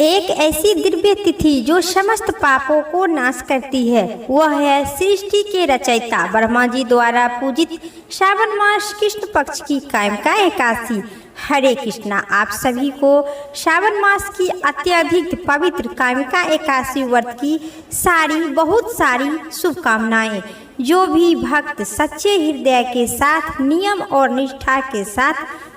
एक ऐसी दिव्य तिथि जो समस्त पापों को नाश करती है, वह है सृष्टि के रचयिता ब्रह्मा जी द्वारा पूजित श्रावण मास कृष्ण पक्ष की कायमका एकादशी। हरे कृष्णा। आप सभी को श्रावण मास की अत्यधिक पवित्र कायमका एकादशी व्रत की बहुत सारी शुभकामनाएं। जो भी भक्त सच्चे हृदय के साथ नियम और निष्ठा के साथ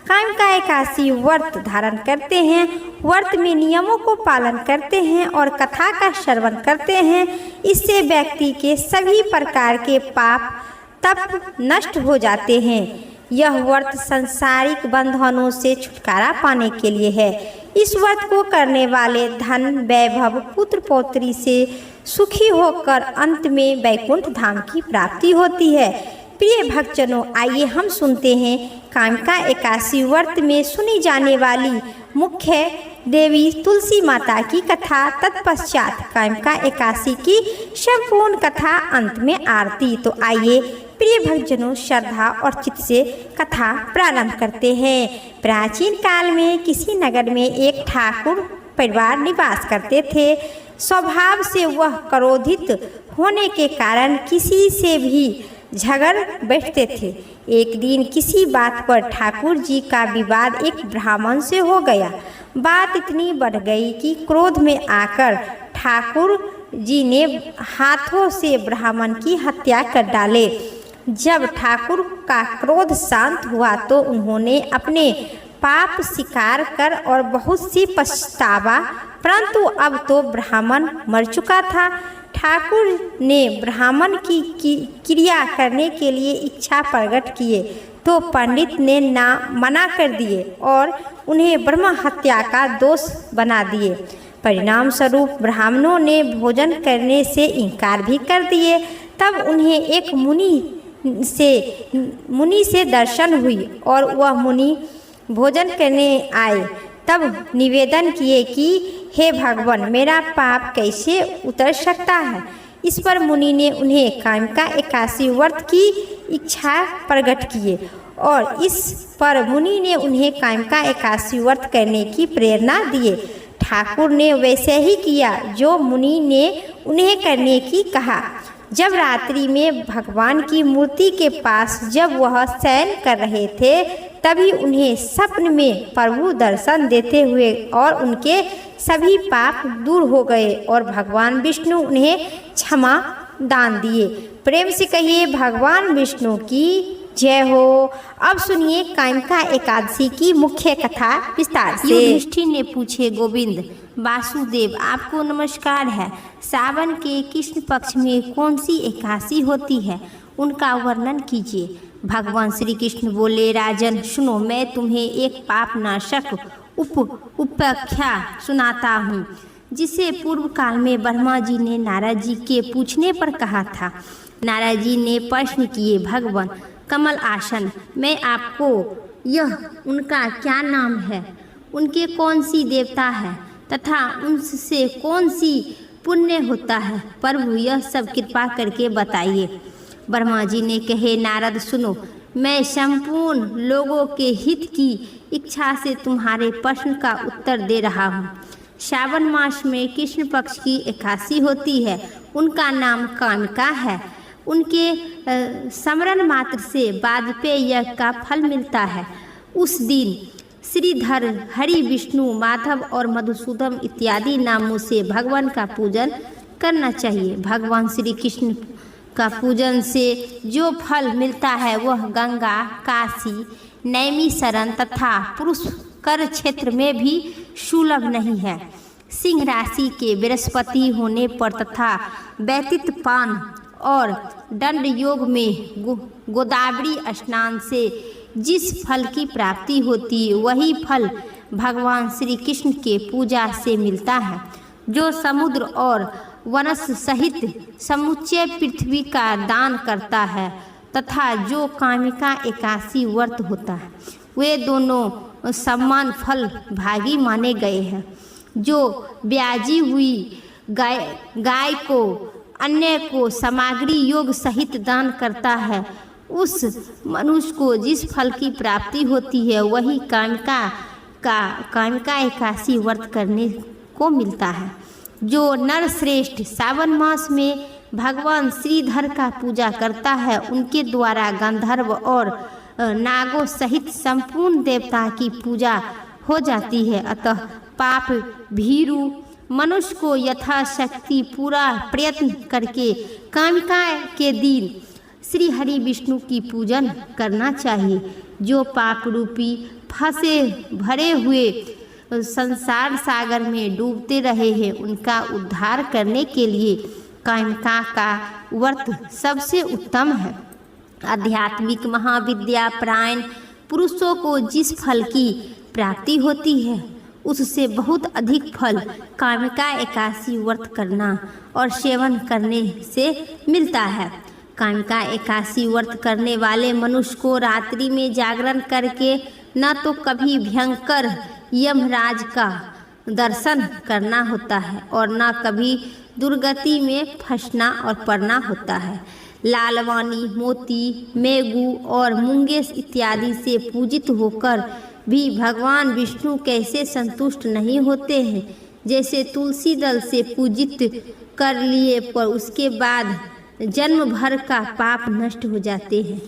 कायमका एकादशी व्रत धारण करते हैं, व्रत में नियमों को पालन करते हैं और कथा का श्रवण करते हैं, इससे व्यक्ति के सभी प्रकार के पाप तप नष्ट हो जाते हैं। यह व्रत सांसारिक बंधनों से छुटकारा पाने के लिए है। इस व्रत को करने वाले धन वैभव पुत्र पौत्री से सुखी होकर अंत में वैकुंठ धाम की प्राप्ति होती है। प्रिय भक्तजनों, आइए हम सुनते हैं कायमका एकादशी व्रत में सुनी जाने वाली मुख्य देवी तुलसी माता की कथा, तत्पश्चात कायमका एकादशी की संपूर्ण कथा, अंत में आरती। तो आइए प्रिय भक्तजनों, श्रद्धा और चित्त से कथा प्रारंभ करते हैं। प्राचीन काल में किसी नगर में एक ठाकुर परिवार निवास करते थे। स्वभाव से वह क्रोधित होने के कारण किसी से भी झगड़ बैठते थे। एक दिन किसी बात पर ठाकुर जी का विवाद एक ब्राह्मण से हो गया। बात इतनी बढ़ गई कि क्रोध में आकर ठाकुर जी ने हाथों से ब्राह्मण की हत्या कर डाले। जब ठाकुर का क्रोध शांत हुआ तो उन्होंने अपने पाप स्वीकार कर और बहुत सी पछतावा, परंतु अब तो ब्राह्मण मर चुका था। ठाकुर ने ब्राह्मण की क्रिया करने के लिए इच्छा प्रकट किए तो पंडित ने मना कर दिए और उन्हें ब्रह्म हत्या का दोष बना दिए। परिणाम स्वरूप ब्राह्मणों ने भोजन करने से इनकार भी कर दिए। तब उन्हें एक मुनि से दर्शन हुई और वह मुनि भोजन करने आए। तब निवेदन किए कि हे भगवान, मेरा पाप कैसे उतर सकता है। इस पर मुनि ने उन्हें कायमका एकादशी व्रत की इच्छा प्रकट किए और इस पर मुनि ने उन्हें कायमका एकादशी व्रत करने की प्रेरणा दिए। ठाकुर ने वैसे ही किया जो मुनि ने उन्हें करने की कहा। जब रात्रि में भगवान की मूर्ति के पास जब वह शयन कर रहे थे, तभी उन्हें स्वप्न में प्रभु दर्शन देते हुए और उनके सभी पाप दूर हो गए और भगवान विष्णु उन्हें क्षमा दान दिए। प्रेम से कहिए भगवान विष्णु की जय हो। अब सुनिए कायमका एकादशी की मुख्य कथा विस्तार से। युधिष्ठिर ने पूछे, गोविंद वासुदेव, आपको नमस्कार है। सावन के कृष्ण पक्ष में कौन सी एकादशी होती है, उनका वर्णन कीजिए। भगवान श्री कृष्ण बोले, राजन सुनो, मैं तुम्हें एक पाप नाशक उपाख्या सुनाता हूँ, जिसे पूर्व काल में ब्रह्मा जी ने नारद जी के पूछने पर कहा था। नारद जी ने प्रश्न किए, भगवान कमल आसन में आपको यह उनका क्या नाम है, उनके कौन सी देवता है तथा उनसे कौन सी पुण्य होता है, प्रभु यह सब कृपा करके बताइए। ब्रह्मा जी ने कहे, नारद सुनो, मैं संपूर्ण लोगों के हित की इच्छा से तुम्हारे प्रश्न का उत्तर दे रहा हूँ। श्रावण मास में कृष्ण पक्ष की एकादशी होती है, उनका नाम कायमका है। उनके स्मरण मात्र से वाजपेय यज्ञ का फल मिलता है। उस दिन श्रीधर, हरि, विष्णु, माधव और मधुसूदन इत्यादि नामों से भगवान का पूजन करना चाहिए। भगवान श्री कृष्ण का पूजन से जो फल मिलता है वह गंगा, काशी, नैमिषारण्य तथा पुष्कर क्षेत्र में भी सुलभ नहीं है। सिंह राशि के बृहस्पति होने पर तथा व्यतीत पान और दंड योग में गोदावरी स्नान से जिस फल की प्राप्ति होती है, वही फल भगवान श्री कृष्ण के पूजा से मिलता है, जो समुद्र और वनस सहित समुच्चय पृथ्वी का दान करता है तथा जो कायमका एकादशी व्रत होता है, वे दोनों समान फल भागी माने गए हैं। जो ब्याजी हुई गाय को अन्य को सामग्री योग सहित दान करता है, उस मनुष्य को जिस फल की प्राप्ति होती है, वही कायमका एकादशी व्रत करने को मिलता है। जो नर श्रेष्ठ सावन मास में भगवान श्रीधर का पूजा करता है, उनके द्वारा गंधर्व और नागों सहित संपूर्ण देवता की पूजा हो जाती है। अतः पाप भीरु मनुष्य को यथाशक्ति पूरा प्रयत्न करके कामिका के दिन श्री हरि विष्णु की पूजन करना चाहिए। जो पाप रूपी फंसे भरे हुए संसार सागर में डूबते रहे हैं, उनका उद्धार करने के लिए कामिका का व्रत सबसे उत्तम है। आध्यात्मिक महाविद्या परायण पुरुषों को जिस फल की प्राप्ति होती है, उससे बहुत अधिक फल कामिका एकादशी व्रत करना और सेवन करने से मिलता है। कामिका एकादशी व्रत करने वाले मनुष्य को रात्रि में जागरण करके न तो कभी भयंकर यमराज का दर्शन करना होता है और न कभी दुर्गति में फंसना और पड़ना होता है। लालवानी, मोती, मेघू और मुंगेस इत्यादि से पूजित होकर भी भगवान विष्णु कैसे संतुष्ट नहीं होते हैं। जैसे तुलसी दल से पूजित कर लिए पर उसके बाद जन्म भर का पाप नष्ट हो जाते हैं।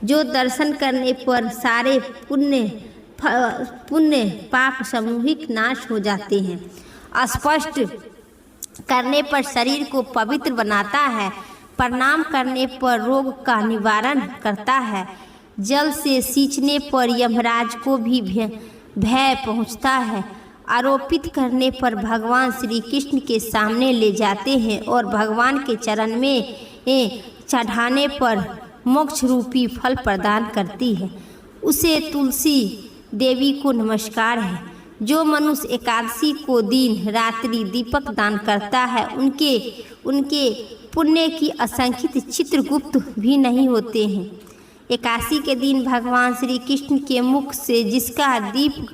जो दर्शन करने पर सारे पुण्य पाप सामूहिक नाश हो जाते हैं। स्पष्ट करने पर शरीर को पवित्र बनाता है। प्रणाम करने पर रोग का निवारण करता है। जल से सींचने पर यमराज को भी भय पहुंचता है। आरोपित करने पर भगवान श्री कृष्ण के सामने ले जाते हैं और भगवान के चरण में चढ़ाने पर मोक्ष रूपी फल प्रदान करती है। उसे तुलसी देवी को नमस्कार है। जो मनुष्य एकादशी को दिन रात्रि दीपक दान करता है, उनके पुण्य की असंख्यित चित्रगुप्त भी नहीं होते हैं। एकादशी के दिन भगवान श्री कृष्ण के मुख से जिसका दीप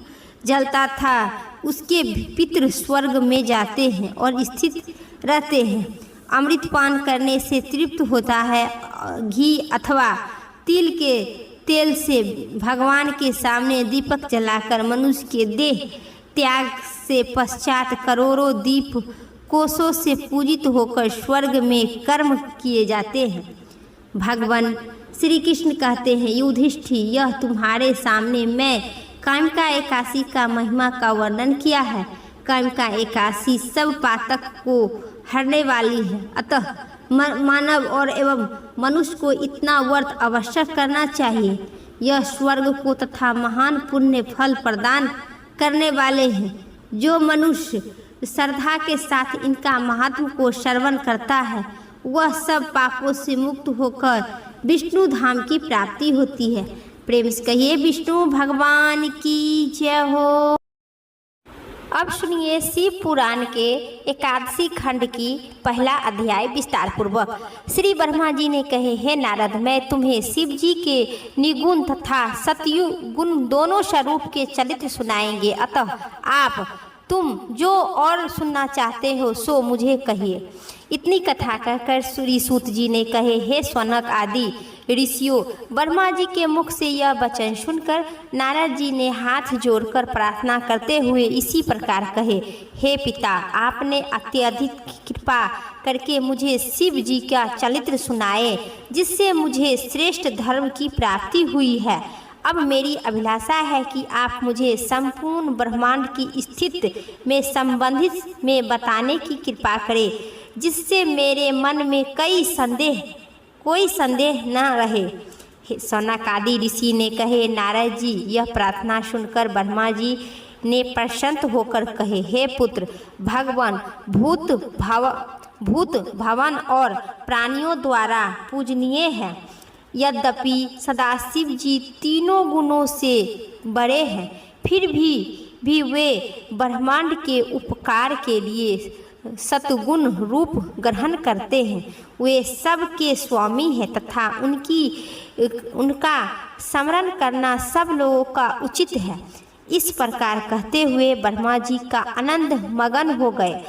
जलता था, उसके पितृ स्वर्ग में जाते हैं और स्थित रहते हैं। अमृत पान करने से तृप्त होता है। घी अथवा तिल के तेल से भगवान के सामने दीपक जलाकर मनुष्य के देह त्याग से पश्चात करोड़ों दीप कोसों से पूजित होकर स्वर्ग में कर्म किए जाते हैं। भगवान श्री कृष्ण कहते हैं, युधिष्ठिर, यह तुम्हारे सामने मैं कामिका एकादशी का महिमा का वर्णन किया है। कामिका एकादशी सब पातक को हरने वाली है। अतः मानव और एवं मनुष्य को इतना व्रत अवश्य करना चाहिए। यह स्वर्ग को तथा महान पुण्य फल प्रदान करने वाले हैं। जो मनुष्य श्रद्धा के साथ इनका महत्व को श्रवण करता है, वह सब पापों से मुक्त होकर विष्णु धाम की प्राप्ति होती है। प्रेम से कहिए विष्णु भगवान की जय हो। अब सुनिए शिव पुराण के एकादशी खंड की पहला अध्याय विस्तार पूर्वक। श्री ब्रह्मा जी ने कहे, हे नारद, मैं तुम्हें शिव जी के निगुण तथा सतयु गुण दोनों स्वरूप के चरित्र सुनाएंगे। अतः तुम जो और सुनना चाहते हो सो मुझे कहिए। इतनी कथा कहकर सूत जी ने कहे, हे सौनक आदि ऋषियों, ब्रह्मा जी के मुख से यह वचन सुनकर नारद जी ने हाथ जोड़कर प्रार्थना करते हुए इसी प्रकार कहे, हे पिता, आपने अत्यधिक कृपा करके मुझे शिव जी का चरित्र सुनाए, जिससे मुझे श्रेष्ठ धर्म की प्राप्ति हुई है। अब मेरी अभिलाषा है कि आप मुझे संपूर्ण ब्रह्मांड की स्थिति में संबंधित में बताने की कृपा करें, जिससे मेरे मन में कोई संदेह न रहे। सौनकादि ऋषि ने कहे, नारद जी, यह प्रार्थना सुनकर ब्रह्मा जी ने प्रसन्न होकर कहे, हे पुत्र, भगवान भूत भवन और प्राणियों द्वारा पूजनीय है। यद्यपि सदाशिव जी तीनों गुणों से बड़े हैं, फिर भी वे ब्रह्मांड के उपकार के लिए सतगुण रूप ग्रहण करते हैं। वे सब के स्वामी हैं तथा उनका स्मरण करना सब लोगों का उचित है। इस प्रकार कहते हुए ब्रह्मा जी का आनंद मगन हो गए।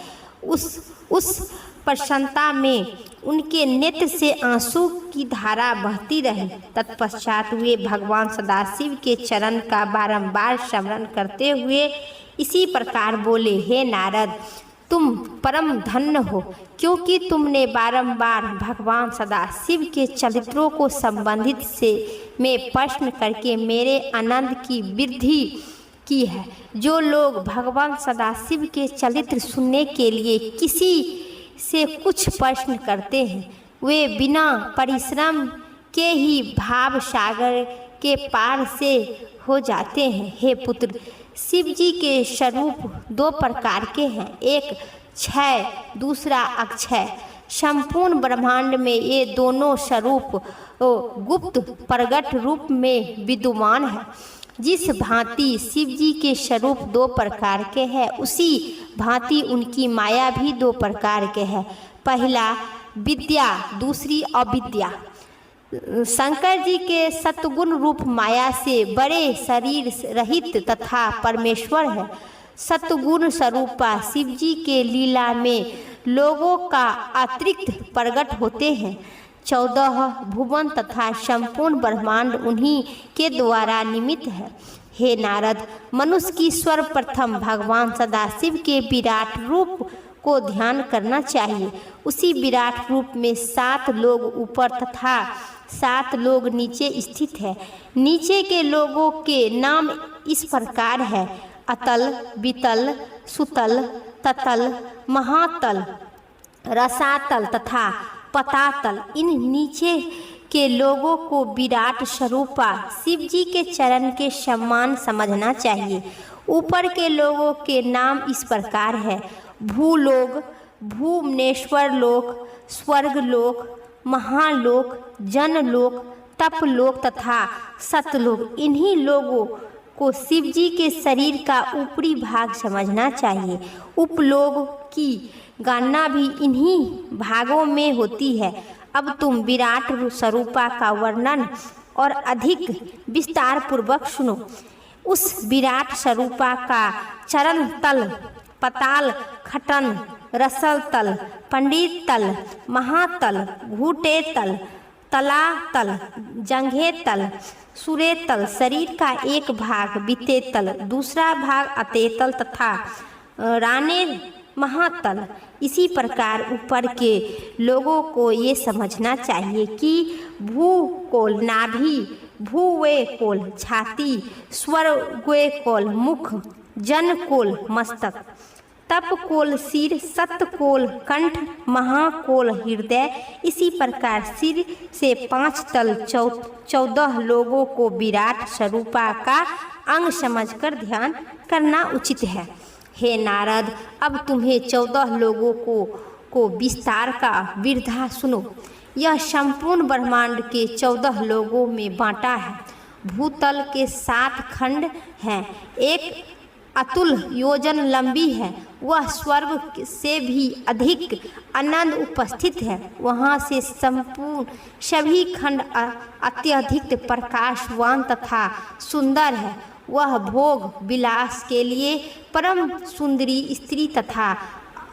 उस प्रसन्नता में उनके नेत्र से आंसू की धारा बहती रही। तत्पश्चात वे भगवान सदाशिव के चरण का बारंबार स्मरण करते हुए इसी प्रकार बोले, हे नारद, तुम परम धन्य हो, क्योंकि तुमने बारंबार भगवान सदाशिव के चरित्रों को संबंधित से में प्रश्न करके मेरे आनंद की वृद्धि की है। जो लोग भगवान सदाशिव के चरित्र सुनने के लिए किसी से कुछ प्रश्न करते हैं, वे बिना परिश्रम के ही भाव सागर के पार से हो जाते हैं। हे पुत्र, शिव जी के स्वरूप दो प्रकार के हैं, एक क्षय, दूसरा अक्षय। संपूर्ण ब्रह्मांड में ये दोनों स्वरूप गुप्त प्रगट रूप में विद्यमान है। जिस भांति शिव जी के स्वरूप दो प्रकार के हैं, उसी भांति उनकी माया भी दो प्रकार के है। पहला विद्या, दूसरी अविद्या। शंकर जी के सतगुण रूप माया से बड़े शरीर रहित तथा परमेश्वर है। सतगुण स्वरूपा शिव जी के लीला में लोगों का अतिरिक्त प्रकट होते हैं। 14 भुवन तथा संपूर्ण ब्रह्मांड उन्हीं के द्वारा निर्मित है। हे नारद, मनुष्य की सर्वप्रथम भगवान सदाशिव के विराट रूप को ध्यान करना चाहिए। उसी विराट रूप में 7 लोग ऊपर तथा 7 लोग नीचे स्थित है। नीचे के लोगों के नाम इस प्रकार है: अतल, वितल, सुतल, ततल, महातल, रसातल तथा पतातल। इन नीचे के लोगों को विराट स्वरूपा शिव जी के चरण के समान समझना चाहिए। ऊपर के लोगों के नाम इस प्रकार है: भूलोक, भुवनेश्वर लोक, स्वर्गलोक, महालोक, जनलोक, तपलोक तथा सतलोक। इन्हीं लोगों को शिव जी के शरीर का ऊपरी भाग समझना चाहिए। उपलोक की गणना भी इन्हीं भागों में होती है। अब तुम विराट स्वरूपा का वर्णन और अधिक विस्तार पूर्वक सुनो। उस विराट स्वरूपा का चरण तल, पताल, खटन, रसल तल, पंडित तल, महातल, घूटे तल, तलातल, जंघे तल, सुरे तल, शरीर का एक भाग बीते तल, दूसरा भाग अतेतल तथा राने महातल। इसी प्रकार ऊपर के लोगों को ये समझना चाहिए कि भूकोल नाभि, भूवे कोल छाती, स्वर्गे कोल मुख, जन कोल मस्तक, तप कोल सिर, सत कोल कंठ, महाकोल हृदय। इसी प्रकार सिर से 5 तल 14 लोगों को विराट स्वरूपा का अंग समझकर ध्यान करना उचित है। हे नारद, अब तुम्हें 14 लोगों को विस्तार का विरधा सुनो। यह संपूर्ण ब्रह्मांड के 14 लोगों में बांटा है। भूतल के 7 खंड हैं। एक अतुल योजन लंबी है, वह स्वर्ग से भी अधिक अनंत उपस्थित है। वहाँ से संपूर्ण सभी खंड अत्यधिक प्रकाशवान तथा सुंदर है। वह भोग विलास के लिए परम सुंदरी स्त्री तथा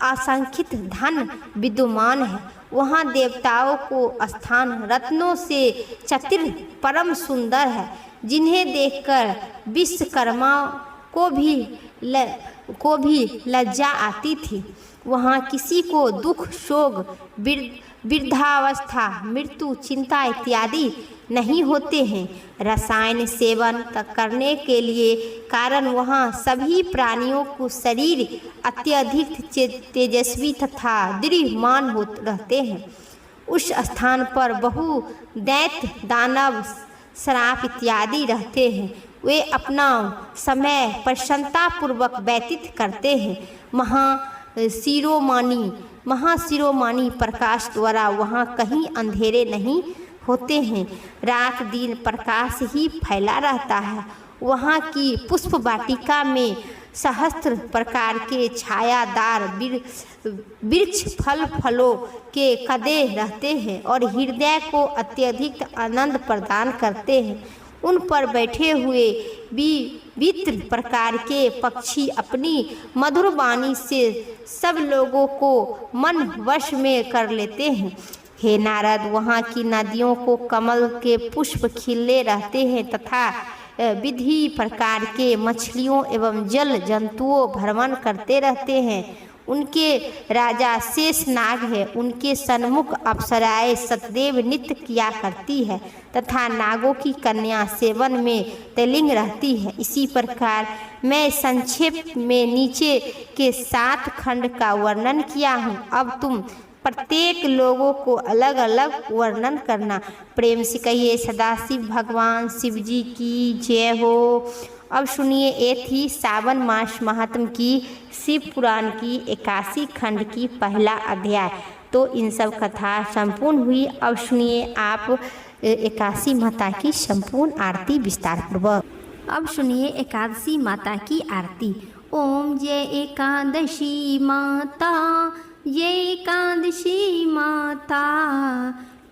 असंख्यित धन विद्यमान है। वहाँ देवताओं को स्थान रत्नों से चतुर परम सुंदर है, जिन्हें देखकर विश्वकर्मा को भी लज्जा आती थी। वहाँ किसी को दुख, शोक, वृद्धावस्था, मृत्यु, चिंता इत्यादि नहीं होते हैं। रसायन सेवन करने के लिए कारण वहाँ सभी प्राणियों को शरीर अत्यधिक तेजस्वी तथा दृढ़मान हो रहते हैं। उस स्थान पर बहु दैत्य, दानव, श्राप इत्यादि रहते हैं। वे अपना समय प्रसन्नतापूर्वक व्यतीत करते हैं। महाशिरोमणि प्रकाश द्वारा वहाँ कहीं अंधेरे नहीं होते हैं। रात दिन प्रकाश ही फैला रहता है। वहाँ की पुष्प वाटिका में सहस्त्र प्रकार के छायादार वृक्ष फलों के कदे रहते हैं और हृदय को अत्यधिक आनंद प्रदान करते हैं। उन पर बैठे हुए विविध प्रकार के पक्षी अपनी मधुर वाणी से सब लोगों को मन वश में कर लेते हैं। हे नारद, वहाँ की नदियों को कमल के पुष्प खिले रहते हैं तथा विधि प्रकार के मछलियों एवं जल जंतुओं भ्रमण करते रहते हैं। उनके राजा शेषनाग है। उनके सन्मुख अप्सराएं सतदेव नृत्य किया करती है तथा नागों की कन्या सेवन में तल्लीन रहती है। इसी प्रकार मैं संक्षेप में नीचे के 7 खंड का वर्णन किया हूँ। अब तुम प्रत्येक लोगों को अलग अलग वर्णन करना। प्रेम से कहिए सदाशिव भगवान शिव जी की जय हो। अब सुनिए, ये थी सावन मास महात्म की शिव पुराण की 81 खंड की पहला अध्याय। तो इन सब कथा संपूर्ण हुई। अब सुनिए आप 81 माता की संपूर्ण आरती विस्तार पूर्वक। अब सुनिए एकादशी माता की आरती। ओम जय एकादशी माता, जय एकादशी माता।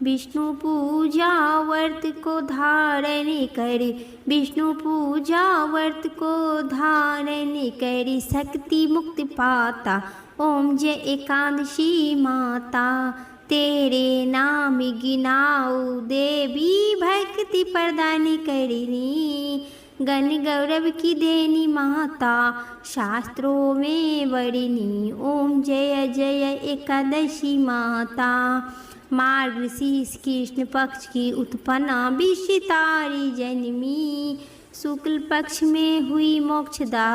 विष्णु पूजा व्रत को धारण करे, विष्णु पूजा व्रत को धारण करे शक्ति मुक्ति पाता। ओम जय एकादशी माता, तेरे नाम गिनाऊ देवी भक्ति प्रदान करिनी। गण गौरव की देनी माता, शास्त्रों में बड़िनी। ओम जय जय एकादशी माता। मार्गशीर्ष कृष्ण पक्ष की उत्पन्ना विषितारी जन्मी। शुक्ल पक्ष में हुई मोक्षदा,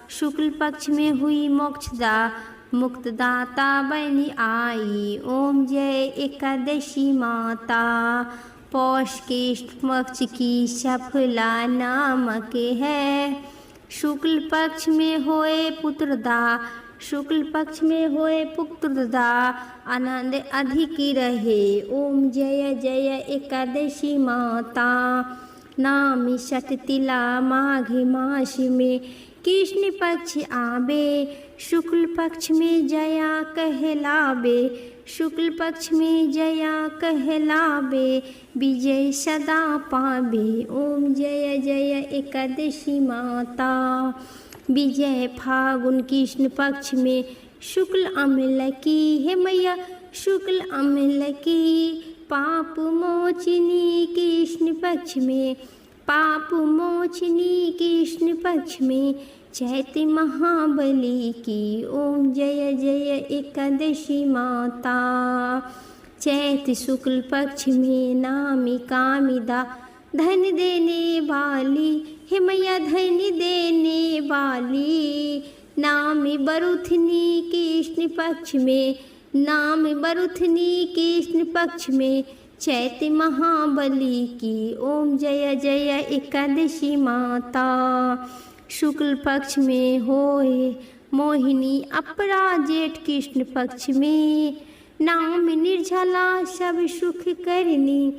शुक्ल पक्ष में हुई मोक्षदा। मुक्तदाता बनी आई। ओम जय एकादशी माता। पौष कृष्ण पक्ष की सफला नामक है। शुक्ल पक्ष में होए पुत्रदा, शुक्ल पक्ष में होए पुत्रदा। आनंद अधिक रहे। ओम जय जय एकादशी माता। नामी सततिला माघ मास में कृष्ण पक्ष आवे। शुक्ल पक्ष में जया कहलावे, शुक्ल पक्ष में जया कहलावे। विजय सदा पावे। ओम जय जय एकादशी माता। विजय फागुन कृष्ण पक्ष में शुक्ल अम्ल की है मैया, शुक्ल अम्ल की। पाप मोचनी कृष्ण पक्ष में, पाप मोचनी कृष्ण पक्ष में। चैत्र महाबली की। ओम जय जय एकादशी माता। चैत्र शुक्ल पक्ष में नामी कामिदा, धन देने वाली हे मैया, धन देने वाली। नाम बरुथनी कृष्ण पक्ष में, नाम बरुथनी कृष्ण पक्ष में। चैत्र महाबली की। ओम जय जय एकादशी माता। शुक्ल पक्ष में होए मोहिनी अपरा जेठ कृष्ण पक्ष में। नाम निर्जला सब सुख करनी,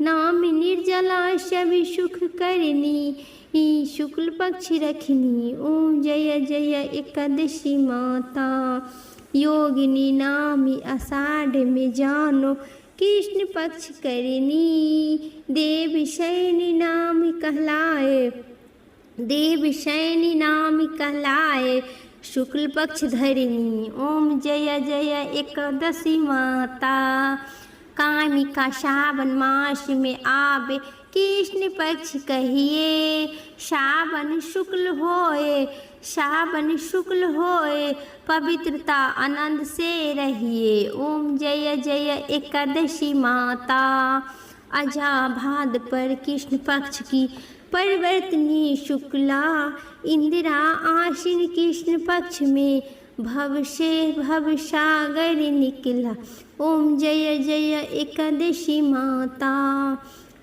नाम निर्जला सब सुख करनी। शुक्ल पक्ष रखनी। ओम जय जय एकादशी माता। योगिनी नामी आषाढ़ में जानो कृष्ण पक्ष करनी। देव शयनी नाम कहलाए, देव शयनी नाम कहलाए। शुक्ल पक्ष धरनी। ओम जय जय एकादशी माता। कामिका सावन मास में आवे कृष्ण पक्ष कहिए। सावन शुक्ल होए, सावन शुक्ल होए। पवित्रता आनंद से रहिए। ओम जय जय एकादशी माता। अजा भाद पर कृष्ण पक्ष की परिवर्तनी शुक्ला। इंदिरा आश्विन कृष्ण पक्ष में भव से भव सागर निकला। ओम जय जय एकादशी माता।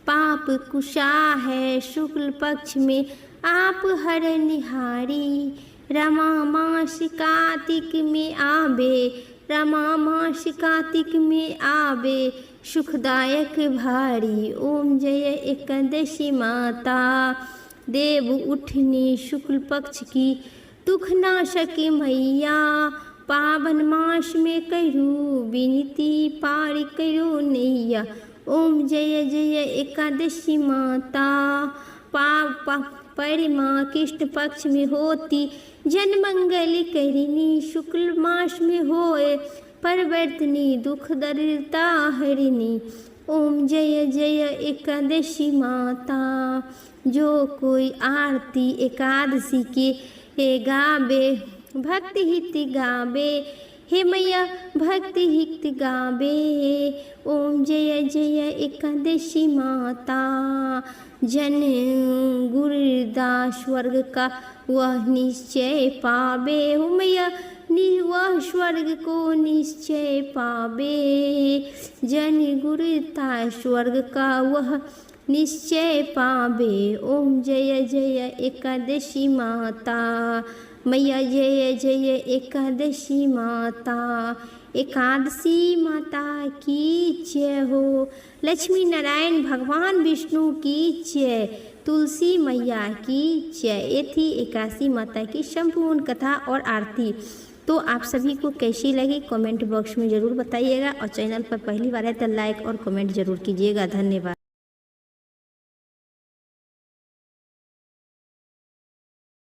पाप कुशा है शुक्ल पक्ष में आप हर निहारी। रमा मास कार्तिक में आवे, रमा मास कार्तिक में आवे। सुखदायक भारी। ओम जय एकादशी माता। देव उठनी शुक्ल पक्ष की दुख नाशक मैया। पावन मास में करूँ विनती पार करो नैया। ओम जय जय एकादशी माता। परिमा कृष्ण पक्ष में होती जन मंगल करिनी। शुक्ल मास में होए परिवर्तनी दुख दरिद्रता हरिनी। ओम जय जय एकादशी माता। जो कोई आरती एकादशी के गावे भक्ति हित गावे, हे मैया भक्ति हित गावे। ओम जय जय एकादशी माता, जन गुरुदास स्वर्ग का वह निश्चय पावे। हो मैया वह स्वर्ग को निश्चय पावे, जन गुरुदास स्वर्ग का वह निश्चय पावे। ओम जय जय एकादशी माता, मैया जय जय एकादशी माता। एकादशी माता की जय हो, लक्ष्मी नारायण भगवान विष्णु की जय, तुलसी मैया की जय। ये थी एकादशी माता की संपूर्ण कथा और आरती। तो आप सभी को कैसी लगी कमेंट बॉक्स में ज़रूर बताइएगा, और चैनल पर पहली बार है तो लाइक और कमेंट ज़रूर कीजिएगा। धन्यवाद।